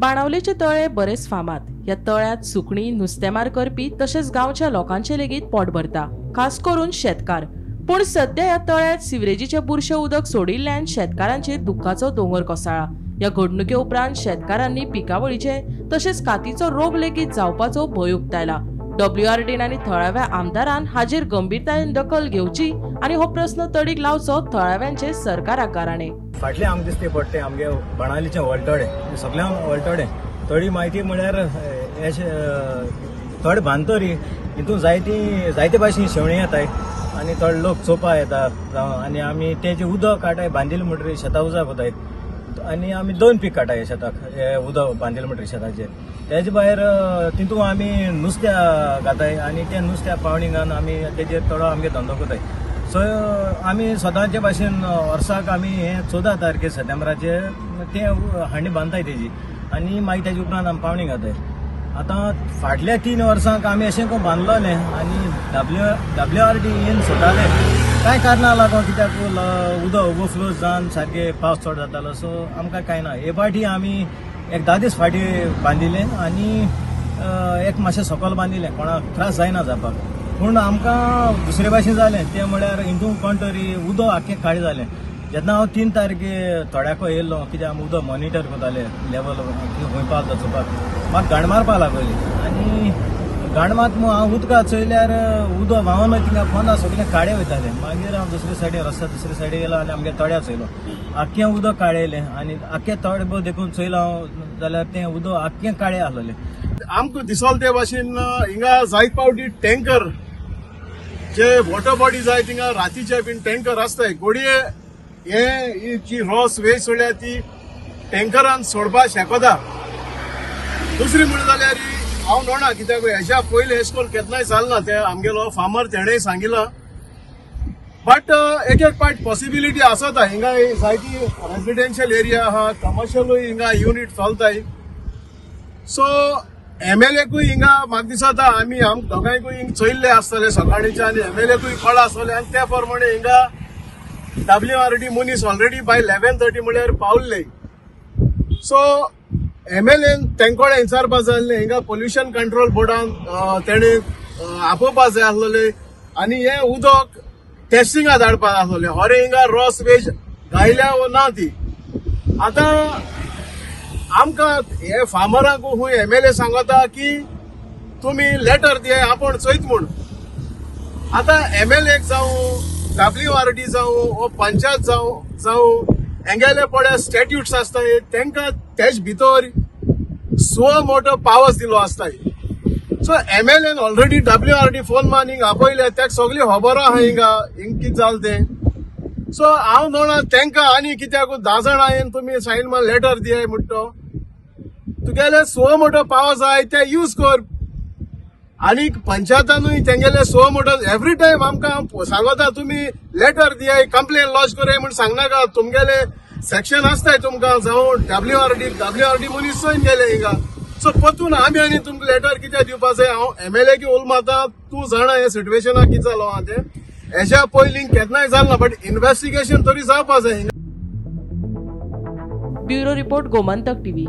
बाणावलेचे तळे बरेच फामाद। या तळ्यात सुकणी, नुस्तेमार करपी तसेच गावच्या लोकांचे लेगीत पोट भरता, खास करून शेतकार। पण सध्या या तळ्यात सिवरेजीचे बुरशे उदक सोडिल्ल्यान शेतकारांचेर दुःखाचो दोंगर कोसळ्ळा। या घडणुके उपरांत शेतकारांनी पिकावळीचे तसेच कातीचो रोग लेगीत जावपाचो भंय उक्तायला। WRD आनी थळाव्या आमदारान हाजेर गंभीरतायेन दखल घेवची आनी हो प्रश्न तडीक लावचो थळाव्यांचे सरकाराक गाराणे। फाटले आमकां दिसते पडटे आमगे बाणावलेचे वळटडे सगळ्या वळटडे तळी म्हायती म्हळ्यार तळ बांदतरी हितून जायते भाशेन शेवणी येताय आनी तळ लोक चोवपा येता आनी आमी तेजे उदक काटाय बांदिल्ले म्हणटरी शेतां उजाक वताय आनी आमी 2 पीक काटाय शेताक उदक बांदिल्ले म्हणटरी शेताचेर। तेजे भायर तितून आमी नुस्त्या घाताय आनी ते नुस्त्या पावणिंगान आमी तेजेर थोडो आमगे धंदो करताय। सो आमी सदांचे भाशेन वर्साक आमी हे 14 तारखे सप्टेंबराचे ते हांडी बांदताय तेजी आनी मागीर तेजे उपरांत आमी पावणी घाताय। आतां फाटल्या 3 वर्सांक आमी अशें करून बांदलोलें आनी WRD येवन सोदताले कांय कारणां लागून कित्याक उदक ओवरफ्लो जावन सारके पावस चड जातालो सो आमकां कांय ना। हे फाटी आमी एक 10 दीस फाटी बांदिल्लें आनी एक मातशें सकयल बांदिल्लें कोणाक त्रास जायना जावपाक। पूण आमकां दुसरे भाशेन जालें तें म्हळ्यार हितून कोण तरी उदक आख्खें काळें जालें। जेन्ना हांव 3 तारखे थोड्याको येयल्लो कित्याक आमी उदक मॉनिटर करताले लेवल खंय पावता चोवपाक म्हाका घाण मारपा लागली आनी घाण मात हांव उदकांत चोयल्यार उदक व्हांवन थिंगा पोंदा सगळें काळें वयतालें। मागीर हांव दुसरे सायडीन रस्त्या दुसरे सायडीन गेलो आनी आमगे तळ्या चोयलो आख्खें उदक काळेलें आनी आख्खें तळे देखून चोयलो हांव जाल्यार तें उदक आख्खें काळें आहलोलें। आमकां दिसोल ते भाशेन हिंगा जायत पावटी टँकर जे वॉटर बॉडी जाय थिंगा रातीचे बीन टँकर आसताय घोडये हे जी रॉस वेस्ट सोडल्या ती टँकरान सोडपा शेकोता। दुसरी म्हणून जाल्यार हांव नोना कित्याक हेच्या पयलीं एश कोन्न केन्नाय जालना ते आमगेलो फार्मर तेणेय सांगिल्लो बट एक पार्ट पॉसिबिलिटी आसता हिंगा जायती रेसिडेन्शियल एरिया आहा कमर्शियलूय हिंगा युनिट चलताय। सो MLAकूय हिंगा म्हाका दिसता आमी दोगांयकूय हिंग चोयल्ले आसतले सकाळीचे आनी MLAकूय कळ्ळ आसतले आनी त्या प्रमाणे हिंगा WRD मनीस ऑलरेडी बाय 11:30 म्हळ्यार पावल्ले। सो MLAन तेंकोडे विचारपा जाय हिंगा पोल्युशन कंट्रोल बोर्डान तेणे आपोवपा जाय आसलोले आनी हे उदक टेस्टिंगा धाडपा आसलोले होरे हिंगा रॉस वेज गायल्या वो ना ती। आतां आमकां हे फार्मरांक खूंय MLA सांगता की तुमी लेटर दिय आपण चोयत म्हूण। आतां MLAक जावं WRD जावं वो पंचायत जावं हेंगेले पळय स्टॅट्यूट्स आसताय तेंकां तेज भितर सो मोठो पावर्स दिलो आसताय। सो MLAन ऑलरेडी WRD फोन मान हिंग आपयले तेका सगळी खबर आहा हिंगा कितें जालें तें। सो हांव नोना तेंकां आनी कित्याक 10 जाणां येवन तुमी सायन मान लेटर दिय म्हणटो तुगेले सो मोठो पावर जाय ते यूज कर आनी पंचायतानूय तेंगेले सो मोठो एवरी टायम आमकां सांगता तुमी लेटर दिय कंप्लेन लॉज कराय म्हूण सांगनाका। तुमगेले सेक्शन आसताय तुमकां जावं WRD मनीस चोयन गेले हिंगा। सो पतून आमी आनी तुमकां लेटर कित्याक दिवपा जाय हांव MLA की उल मारता तूं जाणा हे सिट्युएशनाक कितें जालो आहा तें हेच्या पयलीं केन्नाय जालना बट इन्व्हेस्टिगेशन तरी जावपा जाय। Bureau report Gomantak TV।